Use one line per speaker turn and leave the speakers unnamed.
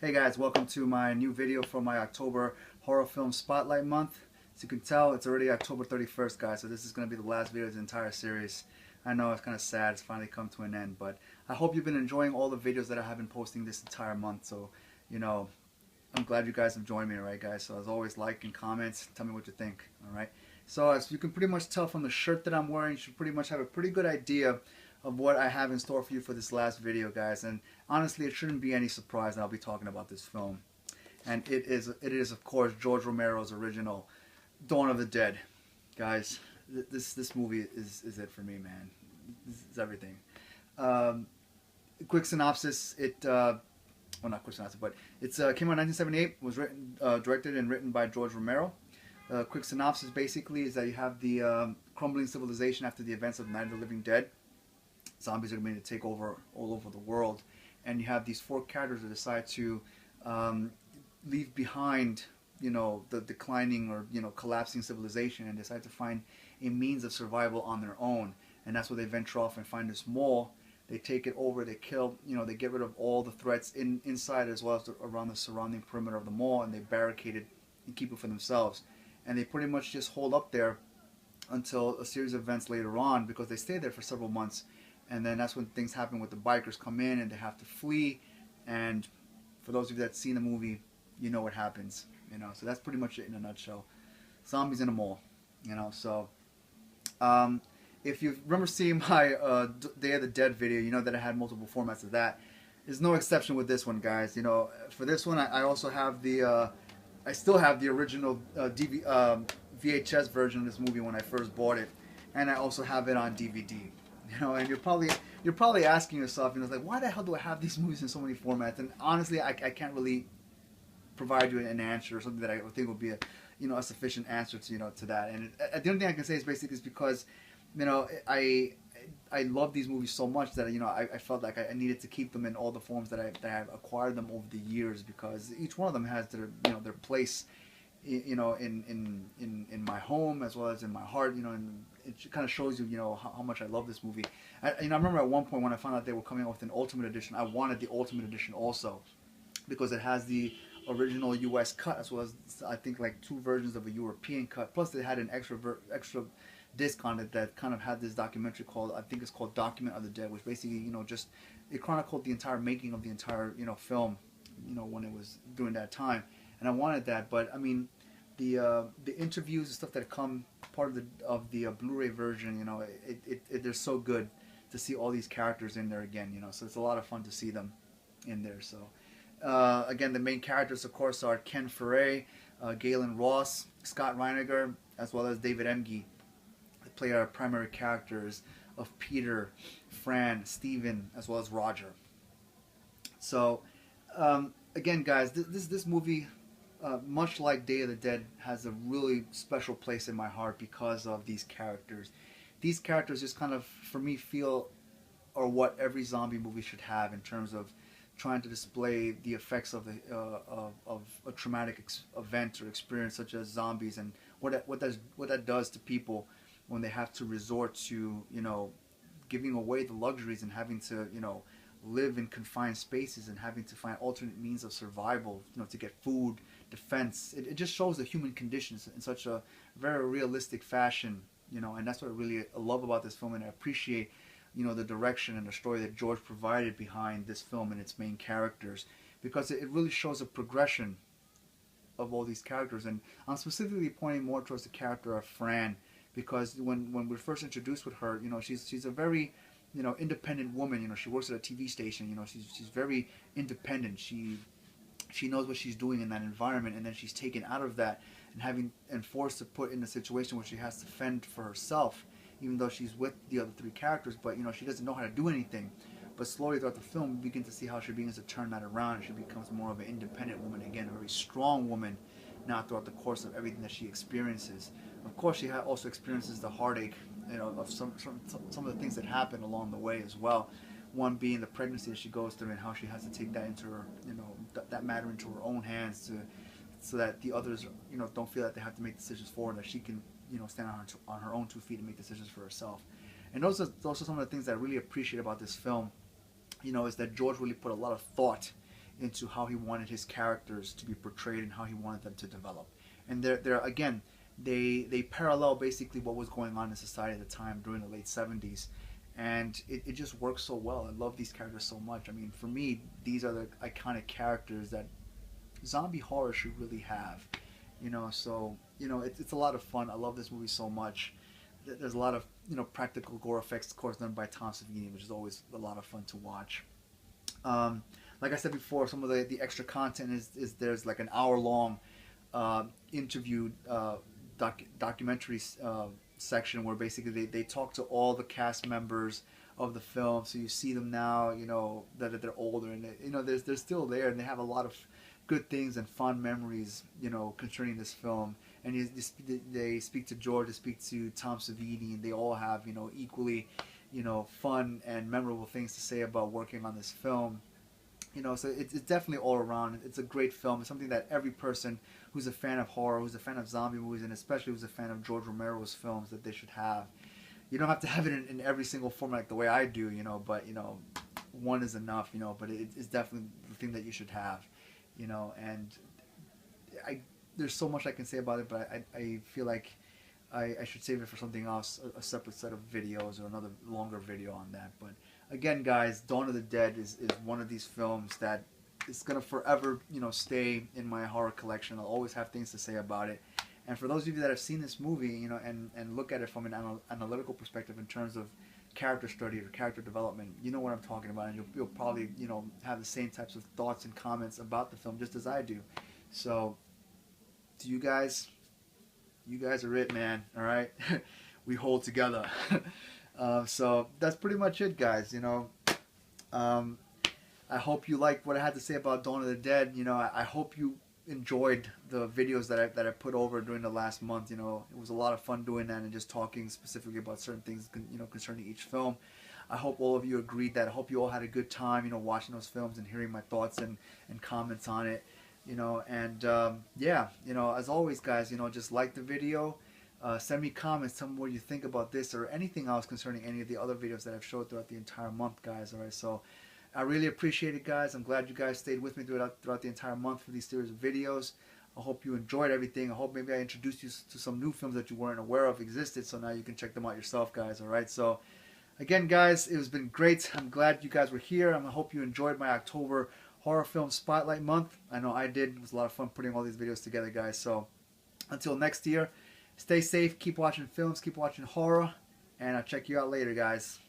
Hey guys, welcome to my new video for my October horror film spotlight month. As you can tell, it's already October 31st, guys, so this is going to be the last video of the entire series. I know it's kind of sad it's finally come to an end, but I hope you've been enjoying all the videos that I have been posting this entire month. So, you know, I'm glad you guys have joined me, alright guys? So as always, like and comment, tell me what you think, alright? So as you can pretty much tell from the shirt that I'm wearing, you should pretty much have a pretty good idea of what I have in store for you for this last video, guys. And honestly, it shouldn't be any surprise that I'll be talking about this film. And it is of course George Romero's original Dawn of the Dead. Guys, this movie is it for me, man. This is everything. Quick synopsis, well, not quick synopsis, but it came out in 1978, was written, directed and written by George Romero. Quick synopsis basically is that you have the crumbling civilization after the events of Night of the Living Dead. Zombies are going to take over all over the world, and you have these four characters that decide to leave behind, you know, the declining or, you know, collapsing civilization, and decide to find a means of survival on their own. And that's where they venture off and find this mall. They take it over, they kill, you know, they get rid of all the threats inside as well as around the surrounding perimeter of the mall, and they barricade it and keep it for themselves. And they pretty much just hold up there until a series of events later on, because they stay there for several months. And then that's when things happen with the bikers come in and they have to flee. And for those of you that's seen the movie, you know what happens. You know, so that's pretty much it in a nutshell. Zombies in a mall. You know, so if you remember seeing my Day of the Dead video, you know that I had multiple formats of that. There's no exception with this one, guys. You know, for this one, I also have the I still have the original VHS version of this movie when I first bought it, and I also have it on DVD. You know, and you're probably asking yourself, you know, like, why the hell do I have these movies in so many formats? And honestly, I can't really provide you an answer or something that I think would be a, you know, a sufficient answer to, you know, to that. And the only thing I can say is basically is because, you know, I love these movies so much that, you know, I felt like I needed to keep them in all the forms that I've acquired them over the years, because each one of them has their, you know, their place, you know, in my home as well as in my heart, you know, and it kind of shows you, you know, how much I love this movie. You know, I remember at one point when I found out they were coming out with an Ultimate Edition, I wanted the Ultimate Edition also, because it has the original US cut as well as, I think, like 2 versions of a European cut, plus they had an extra disc on it that kind of had this documentary called, I think it's called Document of the Dead, which basically, you know, just, it chronicled the entire making of the entire, you know, film, you know, when it was during that time. And I wanted that, but I mean, the interviews and stuff that come part of the Blu-ray version, you know, they're so good to see all these characters in there again, you know, so it's a lot of fun to see them in there. So again, the main characters, of course, are Ken Foray, Galen Ross, Scott Reiniger, as well as David Emge. They play our primary characters of Peter, Fran, Steven, as well as Roger. So again, guys, this movie, much like Day of the Dead, has a really special place in my heart because of these characters. These characters just kind of, for me, feel are what every zombie movie should have in terms of trying to display the effects of a traumatic event or experience such as zombies, and what that does to people when they have to resort to, you know, giving away the luxuries and having to, you know, live in confined spaces and having to find alternate means of survival, you know, to get food, defense. It just shows the human conditions in such a very realistic fashion, you know, and that's what I really love about this film, and I appreciate, you know, the direction and the story that George provided behind this film and its main characters, because it really shows a progression of all these characters. And I'm specifically pointing more towards the character of Fran, because when we're first introduced with her, you know, she's a very, you know, independent woman. You know, she works at a TV station. You know, she's very independent. She knows what she's doing in that environment, and then she's taken out of that and forced to put in a situation where she has to fend for herself, even though she's with the other 3 characters. But, you know, she doesn't know how to do anything. But slowly throughout the film, we begin to see how she begins to turn that around, and she becomes more of an independent woman again, a very strong woman now throughout the course of everything that she experiences. Of course, she also experiences the heartache, you know, of some of the things that happen along the way as well. One being the pregnancy that she goes through, and how she has to take that into her, you know, that matter into her own hands, so that the others, you know, don't feel that they have to make decisions for her, that she can, you know, stand on her own 2 feet and make decisions for herself. And those are some of the things that I really appreciate about this film, you know, is that George really put a lot of thought into how he wanted his characters to be portrayed and how he wanted them to develop. And they're again, they parallel basically what was going on in society at the time during the late 70s. And it just works so well. I love these characters so much. I mean, for me, these are the iconic characters that zombie horror should really have. So it's a lot of fun. I love this movie so much. There's a lot of practical gore effects, of course, done by Tom Savini, which is always a lot of fun to watch. Like I said before, some of the extra content is there's like an hour-long interview documentary section where basically they talk to all the cast members of the film. So you see them now, that they're older, and they're still there, and they have a lot of good things and fond memories, concerning this film. And they speak to George, they speak to Tom Savini, and they all have, equally, fun and memorable things to say about working on this film. So it's definitely all around. It's a great film. It's something that every person who's a fan of horror, who's a fan of zombie movies, and especially who's a fan of George Romero's films, that they should have. You don't have to have it in every single format like the way I do, but one is enough, but it's definitely the thing that you should have. And there's so much I can say about it, but I feel like I should save it for something else, a separate set of videos or another longer video on that. But again, guys, Dawn of the Dead is one of these films that is going to forever, stay in my horror collection. I'll always have things to say about it. And for those of you that have seen this movie, and look at it from an analytical perspective in terms of character study or character development, you know what I'm talking about, and you'll probably have the same types of thoughts and comments about the film just as I do. So to you guys are it, man. All right. We hold together. So that's pretty much it, guys. I hope you liked what I had to say about Dawn of the Dead. I hope you enjoyed the videos that I put over during the last month. It was a lot of fun doing that and just talking specifically about certain things, concerning each film. I hope all of you agreed that. I hope you all had a good time, watching those films and hearing my thoughts and comments on it. Yeah, as always, guys, just like the video, send me comments, tell me what you think about this or anything else concerning any of the other videos that I've showed throughout the entire month, guys. All right, so I really appreciate it, guys. I'm glad you guys stayed with me throughout the entire month for these series of videos. I hope you enjoyed everything. I hope maybe I introduced you to some new films that you weren't aware of existed, so now you can check them out yourself, guys. All right, so again, guys, it has been great. I'm glad you guys were here. I hope you enjoyed my October Horror Film Spotlight Month. I know I did. It was a lot of fun putting all these videos together, guys. So until next year, stay safe, keep watching films, keep watching horror, and I'll check you out later, guys.